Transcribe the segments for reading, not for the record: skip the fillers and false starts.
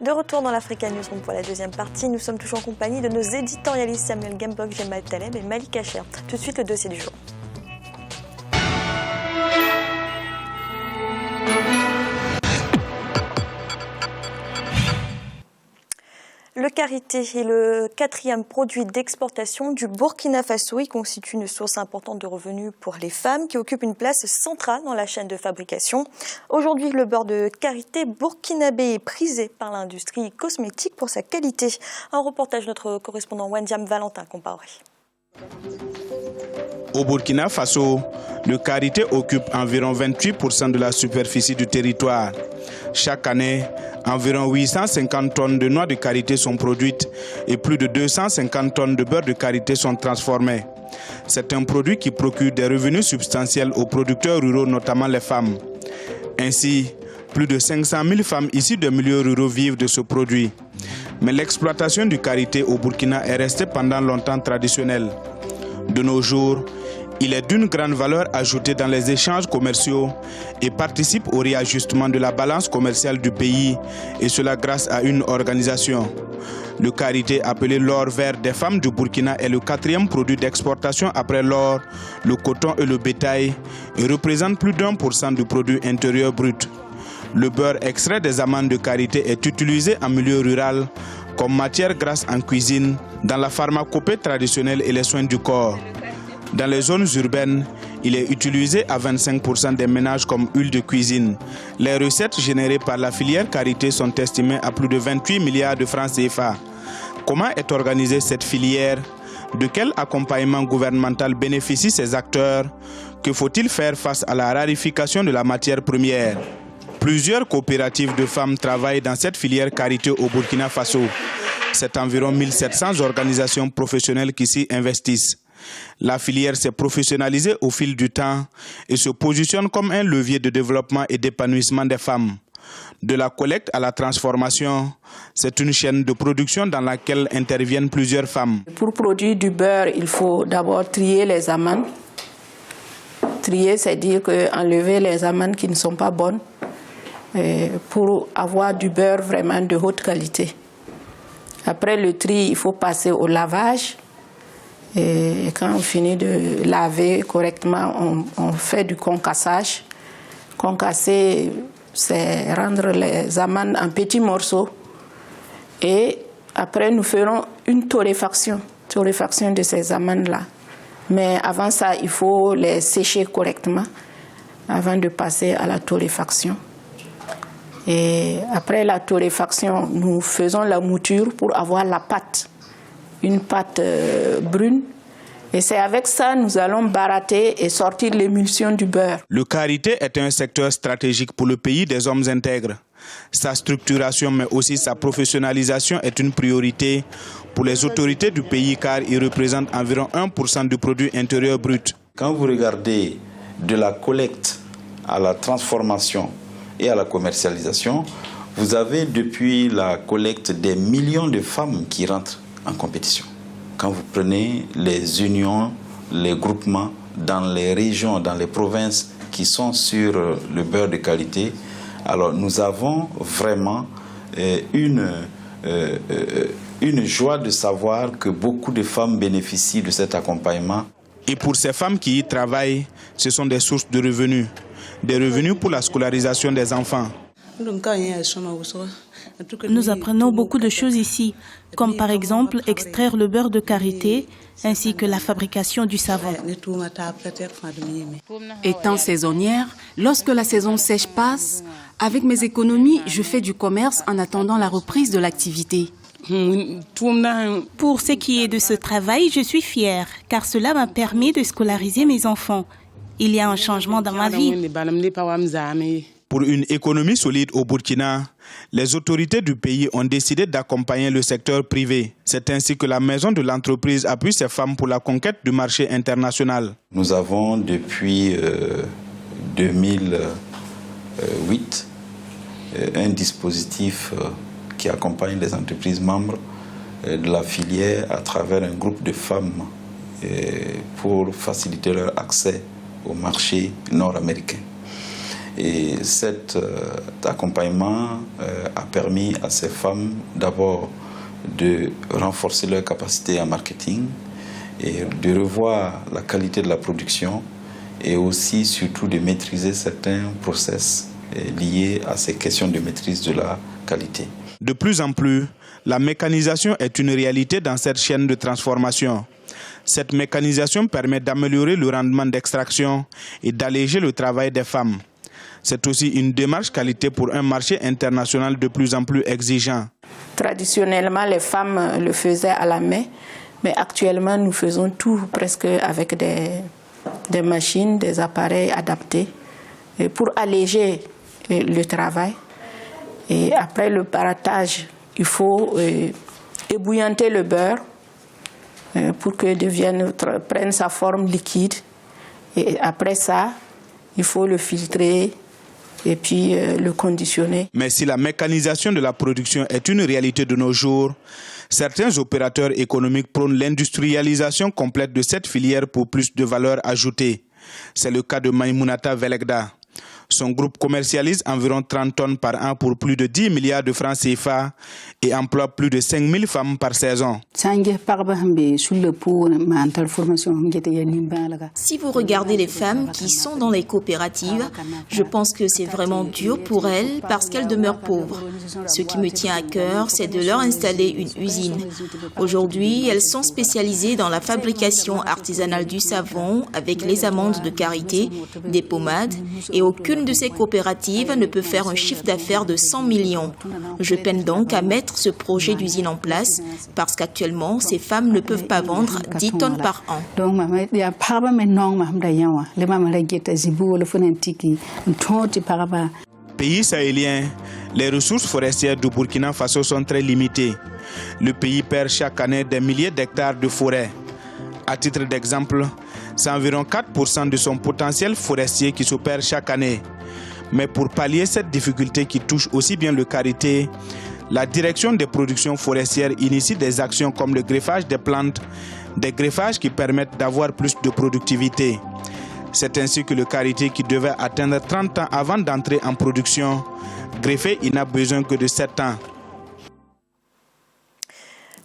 De retour dans l'Africa Newsroom pour la deuxième partie, nous sommes toujours en compagnie de nos éditorialistes Samuel Gembok, Jemal Taleb et Malika Cher. Tout de suite, le dossier du jour. Le karité est le quatrième produit d'exportation du Burkina Faso. Il constitue une source importante de revenus pour les femmes qui occupent une place centrale dans la chaîne de fabrication. Aujourd'hui, le beurre de karité burkinabé est prisé par l'industrie cosmétique pour sa qualité. Un reportage de notre correspondant Wendiam Valentin Compaoré. Au Burkina Faso, le karité occupe environ 28% de la superficie du territoire. Chaque année, environ 850 tonnes de noix de karité sont produites et plus de 250 tonnes de beurre de karité sont transformées. C'est un produit qui procure des revenus substantiels aux producteurs ruraux, notamment les femmes. Ainsi, plus de 500 000 femmes issues des milieux ruraux vivent de ce produit. Mais l'exploitation du karité au Burkina est restée pendant longtemps traditionnelle. De nos jours, il est d'une grande valeur ajoutée dans les échanges commerciaux et participe au réajustement de la balance commerciale du pays, et cela grâce à une organisation. Le karité, appelé l'or vert des femmes du Burkina, est le quatrième produit d'exportation après l'or, le coton et le bétail et représente plus d'1% du produit intérieur brut. Le beurre extrait des amandes de karité est utilisé en milieu rural comme matière grasse en cuisine, dans la pharmacopée traditionnelle et les soins du corps. Dans les zones urbaines, il est utilisé à 25% des ménages comme huile de cuisine. Les recettes générées par la filière karité sont estimées à plus de 28 milliards de francs CFA. Comment est organisée cette filière? De quel accompagnement gouvernemental bénéficient ces acteurs? Que faut-il faire face à la rarification de la matière première? Plusieurs coopératives de femmes travaillent dans cette filière karité au Burkina Faso. C'est environ 1700 organisations professionnelles qui s'y investissent. La filière s'est professionnalisée au fil du temps et se positionne comme un levier de développement et d'épanouissement des femmes. De la collecte à la transformation, c'est une chaîne de production dans laquelle interviennent plusieurs femmes. Pour produire du beurre, il faut d'abord trier les amandes. Trier, c'est dire enlever les amandes qui ne sont pas bonnes pour avoir du beurre vraiment de haute qualité. Après le tri, il faut passer au lavage. Et quand on finit de laver correctement, on fait du concassage. Concasser, c'est rendre les amandes en petits morceaux. Et après, nous ferons une torréfaction de ces amandes-là. Mais avant ça, il faut les sécher correctement avant de passer à la torréfaction. Et après la torréfaction, nous faisons la mouture pour avoir la pâte. Une pâte brune, et c'est avec ça que nous allons baratter et sortir l'émulsion du beurre. Le karité est un secteur stratégique pour le pays des hommes intègres. Sa structuration, mais aussi sa professionnalisation est une priorité pour les autorités du pays car il représente environ 1% du produit intérieur brut. Quand vous regardez de la collecte à la transformation et à la commercialisation, vous avez depuis la collecte des millions de femmes qui rentrent en compétition. Quand vous prenez les unions, les groupements dans les régions, dans les provinces qui sont sur le beurre de qualité, alors nous avons vraiment une joie de savoir que beaucoup de femmes bénéficient de cet accompagnement. Et pour ces femmes qui y travaillent, ce sont des sources de revenus. Des revenus pour la scolarisation des enfants. Nous apprenons beaucoup de choses ici, comme par exemple extraire le beurre de karité ainsi que la fabrication du savon. Étant saisonnière, lorsque la saison sèche passe, avec mes économies, je fais du commerce en attendant la reprise de l'activité. Pour ce qui est de ce travail, je suis fière, car cela m'a permis de scolariser mes enfants. Il y a un changement dans ma vie. Pour une économie solide au Burkina, les autorités du pays ont décidé d'accompagner le secteur privé. C'est ainsi que la maison de l'entreprise appuie ces femmes pour la conquête du marché international. Nous avons depuis 2008 un dispositif qui accompagne les entreprises membres de la filière à travers un groupe de femmes pour faciliter leur accès au marché nord-américain. Et cet accompagnement a permis à ces femmes d'abord de renforcer leur capacité en marketing et de revoir la qualité de la production et aussi surtout de maîtriser certains process liés à ces questions de maîtrise de la qualité. De plus en plus, la mécanisation est une réalité dans cette chaîne de transformation. Cette mécanisation permet d'améliorer le rendement d'extraction et d'alléger le travail des femmes. C'est aussi une démarche qualité pour un marché international de plus en plus exigeant. Traditionnellement, les femmes le faisaient à la main, mais actuellement, nous faisons tout presque avec des machines, des appareils adaptés pour alléger le travail. Et après le parattage, il faut ébouillanter le beurre pour qu'il prenne sa forme liquide. Et après ça, il faut le filtrer et puis le conditionner. Mais si la mécanisation de la production est une réalité de nos jours, certains opérateurs économiques prônent l'industrialisation complète de cette filière pour plus de valeur ajoutée. C'est le cas de Maïmounata Velegda. Son groupe commercialise environ 30 tonnes par an pour plus de 10 milliards de francs CFA et emploie plus de 5000 femmes par saison. Si vous regardez les femmes qui sont dans les coopératives, je pense que c'est vraiment dur pour elles parce qu'elles demeurent pauvres. Ce qui me tient à cœur, c'est de leur installer une usine. Aujourd'hui, elles sont spécialisées dans la fabrication artisanale du savon avec les amandes de karité, des pommades et aucune de ces coopératives ne peut faire un chiffre d'affaires de 100 millions. Je peine donc à mettre ce projet d'usine en place parce qu'actuellement, ces femmes ne peuvent pas vendre 10 tonnes par an. Pays sahélien, les ressources forestières du Burkina Faso sont très limitées. Le pays perd chaque année des milliers d'hectares de forêt. À titre d'exemple, c'est environ 4% de son potentiel forestier qui se perd chaque année. Mais pour pallier cette difficulté qui touche aussi bien le karité, la direction des productions forestières initie des actions comme le greffage des plantes, des greffages qui permettent d'avoir plus de productivité. C'est ainsi que le karité, qui devait atteindre 30 ans avant d'entrer en production, greffé, il n'a besoin que de 7 ans.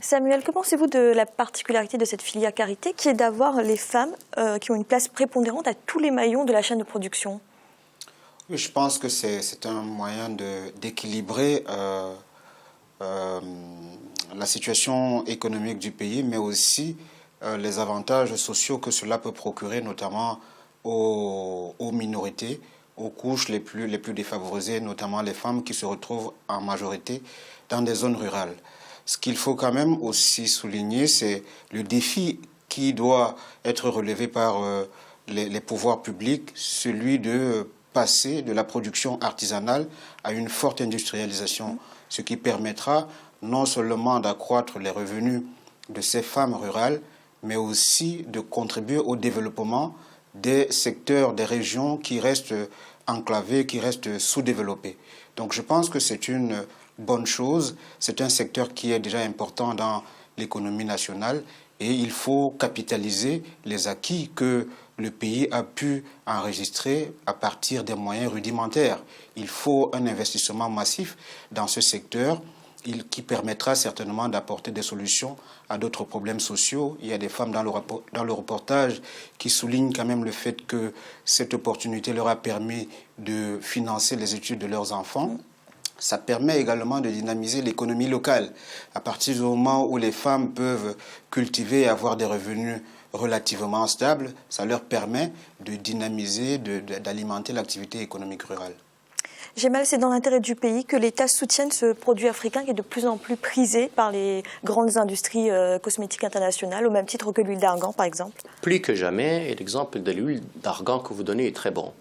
Samuel, que pensez-vous de la particularité de cette filière karité qui est d'avoir les femmes qui ont une place prépondérante à tous les maillons de la chaîne de production? Oui, je pense que c'est un moyen d'équilibrer la situation économique du pays, mais aussi les avantages sociaux que cela peut procurer, notamment aux minorités, aux couches les plus défavorisées, notamment les femmes qui se retrouvent en majorité dans des zones rurales. Ce qu'il faut quand même aussi souligner, c'est le défi qui doit être relevé par les pouvoirs publics, celui de passer de la production artisanale à une forte industrialisation, ce qui permettra non seulement d'accroître les revenus de ces femmes rurales, mais aussi de contribuer au développement des secteurs, des régions qui restent enclavées, qui restent sous-développées. Donc je pense que c'est une bonne chose, c'est un secteur qui est déjà important dans l'économie nationale et il faut capitaliser les acquis que le pays a pu enregistrer à partir des moyens rudimentaires. Il faut un investissement massif dans ce secteur qui permettra certainement d'apporter des solutions à d'autres problèmes sociaux. Il y a des femmes dans le reportage qui soulignent quand même le fait que cette opportunité leur a permis de financer les études de leurs enfants. Ça permet également de dynamiser l'économie locale. À partir du moment où les femmes peuvent cultiver et avoir des revenus relativement stables, ça leur permet de dynamiser, d'alimenter l'activité économique rurale. Gemal, c'est dans l'intérêt du pays que l'État soutienne ce produit africain qui est de plus en plus prisé par les grandes industries cosmétiques internationales, au même titre que l'huile d'argan, par exemple. Plus que jamais, et l'exemple de l'huile d'argan que vous donnez est très bon.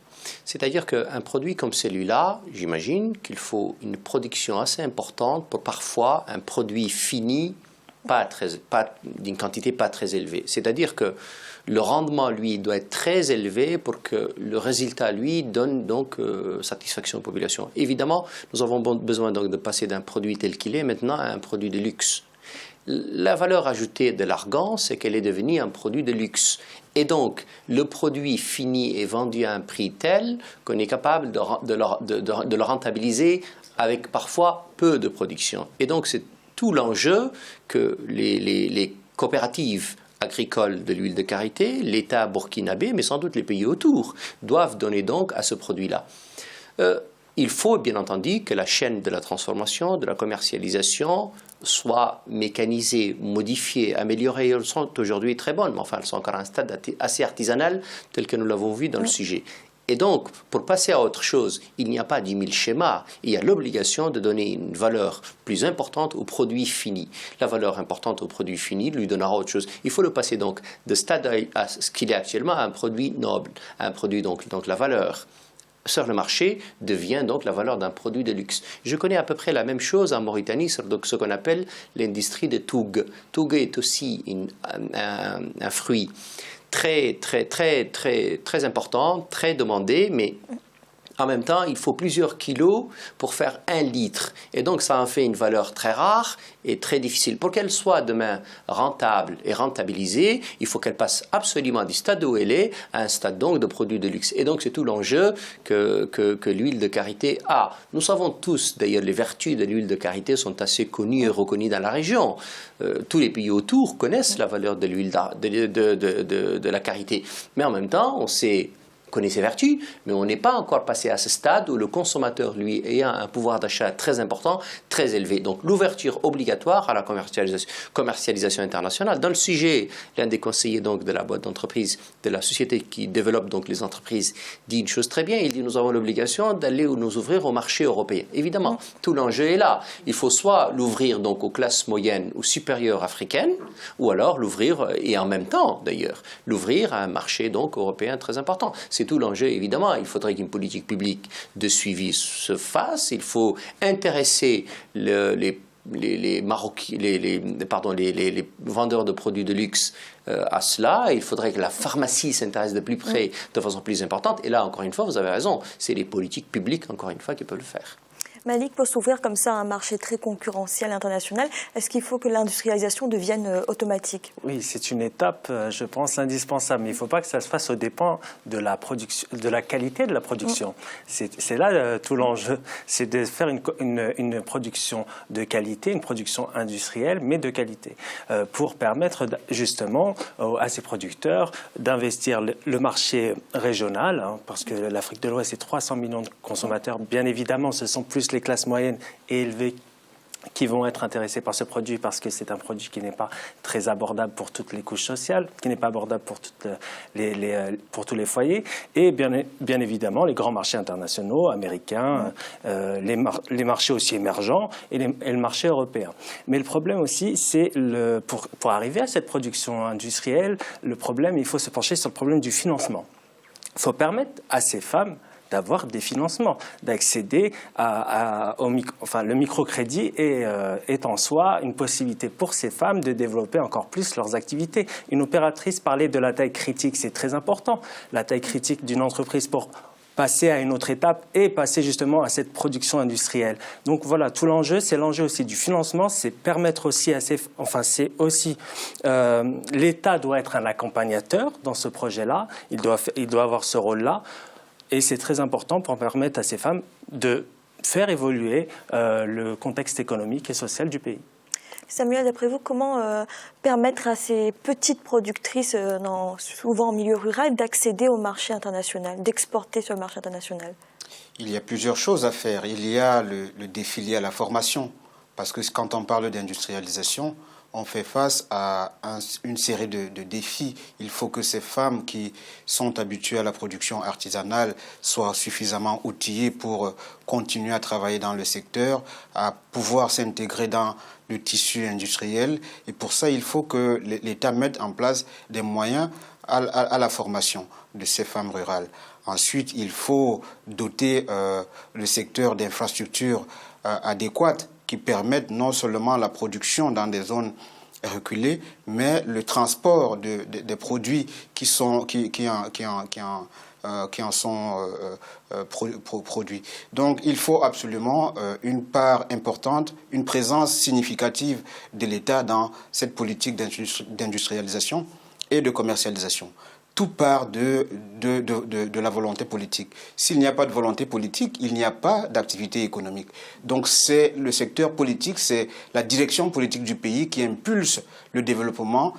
C'est-à-dire qu'un produit comme celui-là, j'imagine qu'il faut une production assez importante pour parfois un produit fini, d'une quantité pas très élevée. C'est-à-dire que le rendement, lui, doit être très élevé pour que le résultat, lui, donne donc satisfaction aux populations. Évidemment, nous avons besoin donc de passer d'un produit tel qu'il est maintenant à un produit de luxe. La valeur ajoutée de l'argan, c'est qu'elle est devenue un produit de luxe. Et donc, le produit fini est vendu à un prix tel qu'on est capable de le rentabiliser avec parfois peu de production. Et donc, c'est tout l'enjeu que les coopératives agricoles de l'huile de karité, l'État burkinabé, mais sans doute les pays autour, doivent donner donc à ce produit-là. Il faut bien entendu que la chaîne de la transformation, de la commercialisation soit mécanisée, modifiée, améliorée. Elles sont aujourd'hui très bonnes, mais enfin elles sont encore à un stade assez artisanal tel que nous l'avons vu dans le sujet. Et donc, pour passer à autre chose, il n'y a pas 10 000 schémas. Il y a l'obligation de donner une valeur plus importante au produit fini. La valeur importante au produit fini lui donnera autre chose. Il faut le passer donc de stade à ce qu'il est actuellement à un produit noble, à un produit donc la valeur sur le marché devient donc la valeur d'un produit de luxe. Je connais à peu près la même chose en Mauritanie sur donc ce qu'on appelle l'industrie de Toug. Toug est aussi un fruit très important, très demandé, mais en même temps, il faut plusieurs kilos pour faire 1 litre. Et donc, ça en fait une valeur très rare et très difficile. Pour qu'elle soit demain rentable et rentabilisée, il faut qu'elle passe absolument du stade où elle est à un stade donc de produit de luxe. Et donc, c'est tout l'enjeu que l'huile de karité a. Nous savons tous, d'ailleurs, les vertus de l'huile de karité sont assez connues et reconnues dans la région. Tous les pays autour connaissent la valeur de l'huile de la karité. Mais en même temps, on connaît ses vertus, mais on n'est pas encore passé à ce stade où le consommateur, lui, ayant un pouvoir d'achat très important, très élevé. Donc l'ouverture obligatoire à la commercialisation internationale. Dans le sujet, l'un des conseillers donc, de la boîte d'entreprise, de la société qui développe donc les entreprises, dit une chose très bien, il dit nous avons l'obligation d'aller nous ouvrir au marché européen. Évidemment, tout l'enjeu est là. Il faut soit l'ouvrir donc aux classes moyennes ou supérieures africaines, ou alors l'ouvrir, et en même temps d'ailleurs, l'ouvrir à un marché donc européen très important. C'est tout l'enjeu, évidemment. Il faudrait qu'une politique publique de suivi se fasse. Il faut intéresser les vendeurs de produits de luxe à cela. Il faudrait que la pharmacie s'intéresse de plus près, de façon plus importante. Et là, encore une fois, vous avez raison, c'est les politiques publiques, encore une fois, qui peuvent le faire. Malik, pour s'ouvrir comme ça à un marché très concurrentiel international, est-ce qu'il faut que l'industrialisation devienne automatique? Oui, c'est une étape, je pense, indispensable. Mais il ne faut pas que ça se fasse aux dépens de la production, de la qualité de la production. C'est là tout l'enjeu, c'est de faire une production de qualité, une production industrielle, mais de qualité, pour permettre justement à ces producteurs d'investir le marché régional, hein, parce que l'Afrique de l'Ouest, c'est 300 millions de consommateurs. Bien évidemment, ce sont plus les classes moyennes et élevées qui vont être intéressés par ce produit parce que c'est un produit qui n'est pas très abordable pour toutes les couches sociales, qui n'est pas abordable pour, pour tous les foyers, et bien évidemment les grands marchés internationaux, américains, les marchés aussi émergents et le marché européen. Mais le problème aussi, c'est pour arriver à cette production industrielle, le problème, il faut se pencher sur le problème du financement. Il faut permettre à ces femmes d'avoir des financements, d'accéder le microcrédit est en soi une possibilité pour ces femmes de développer encore plus leurs activités. Une opératrice parlait de la taille critique, c'est très important. La taille critique d'une entreprise pour passer à une autre étape et passer justement à cette production industrielle. Donc voilà, tout l'enjeu, c'est l'enjeu aussi du financement, c'est permettre aussi l'État doit être un accompagnateur dans ce projet-là, il doit avoir ce rôle-là. Et c'est très important pour permettre à ces femmes de faire évoluer le contexte économique et social du pays. Samuel, d'après vous, comment permettre à ces petites productrices, souvent en milieu rural, d'accéder au marché international, d'exporter sur le marché international? Il y a plusieurs choses à faire. Il y a le défi lié à la formation. Parce que quand on parle d'industrialisation, on fait face à une série de défis. Il faut que ces femmes qui sont habituées à la production artisanale soient suffisamment outillées pour continuer à travailler dans le secteur, à pouvoir s'intégrer dans le tissu industriel. Et pour ça, il faut que l'État mette en place des moyens à la formation de ces femmes rurales. Ensuite, il faut doter le secteur d'infrastructures adéquates qui permettent non seulement la production dans des zones reculées, mais le transport des produits qui en sont produits. Donc il faut absolument une part importante, une présence significative de l'État dans cette politique d'industrialisation et de commercialisation. tout part de la volonté politique. S'il n'y a pas de volonté politique, il n'y a pas d'activité économique. Donc c'est le secteur politique, c'est la direction politique du pays qui impulse le développement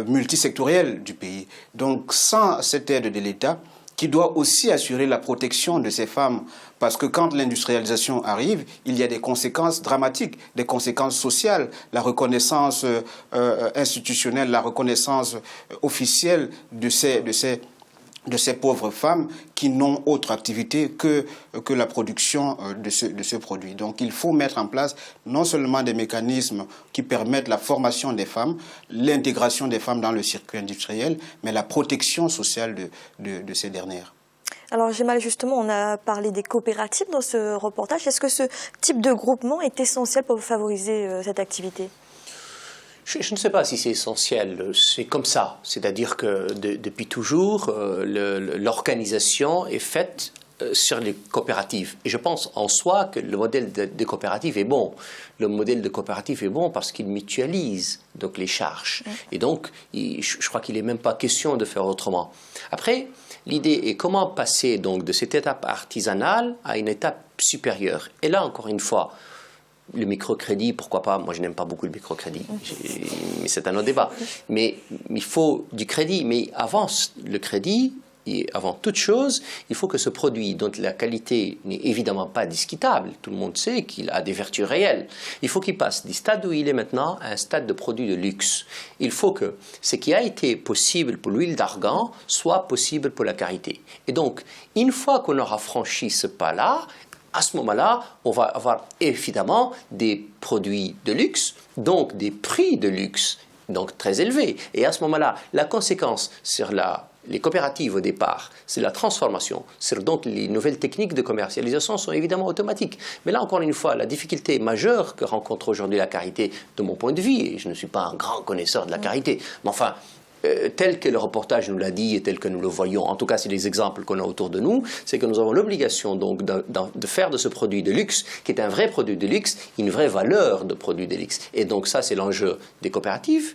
multisectoriel du pays. Donc sans cette aide de l'État, qui doit aussi assurer la protection de ces femmes, parce que quand l'industrialisation arrive, il y a des conséquences dramatiques, des conséquences sociales, la reconnaissance institutionnelle, la reconnaissance officielle de ces pauvres femmes qui n'ont autre activité que la production de ce produit. Donc il faut mettre en place non seulement des mécanismes qui permettent la formation des femmes, l'intégration des femmes dans le circuit industriel, mais la protection sociale de ces dernières. Alors Gemal, justement, on a parlé des coopératives dans ce reportage. Est-ce que ce type de groupement est essentiel pour favoriser cette activité ? Je ne sais pas si c'est essentiel, c'est comme ça. C'est-à-dire que depuis toujours, l'organisation est faite sur les coopératives. Et je pense en soi que le modèle de coopérative est bon. Le modèle de coopérative est bon parce qu'il mutualise donc les charges. Et donc, je crois qu'il n'est même pas question de faire autrement. Après, l'idée est comment passer donc de cette étape artisanale à une étape supérieure. Et là, encore une fois, le microcrédit, pourquoi pas? Moi, je n'aime pas beaucoup le microcrédit, mais c'est un autre débat. Mais il faut du crédit. Mais avant le crédit, et avant toute chose, il faut que ce produit, dont la qualité n'est évidemment pas discutable, tout le monde sait qu'il a des vertus réelles, il faut qu'il passe du stade où il est maintenant à un stade de produit de luxe. Il faut que ce qui a été possible pour l'huile d'argan soit possible pour la karité. Et donc, une fois qu'on aura franchi ce pas-là, à ce moment-là, on va avoir évidemment des produits de luxe, donc des prix de luxe, donc très élevés. Et à ce moment-là, la conséquence sur les coopératives au départ, c'est la transformation. Donc les nouvelles techniques de commercialisation sont évidemment automatiques. Mais là, encore une fois, la difficulté majeure que rencontre aujourd'hui la karité, de mon point de vue, et je ne suis pas un grand connaisseur de la karité, mais enfin, tel que le reportage nous l'a dit et tel que nous le voyons, en tout cas c'est les exemples qu'on a autour de nous, c'est que nous avons l'obligation donc de faire de ce produit de luxe, qui est un vrai produit de luxe, une vraie valeur de produit de luxe. Et donc ça c'est l'enjeu des coopératives,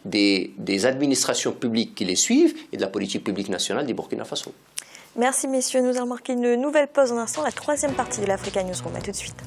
des administrations publiques qui les suivent et de la politique publique nationale du Burkina Faso. Merci messieurs, nous allons marquer une nouvelle pause en instant, la troisième partie de l'Africa Newsroom. À tout de suite.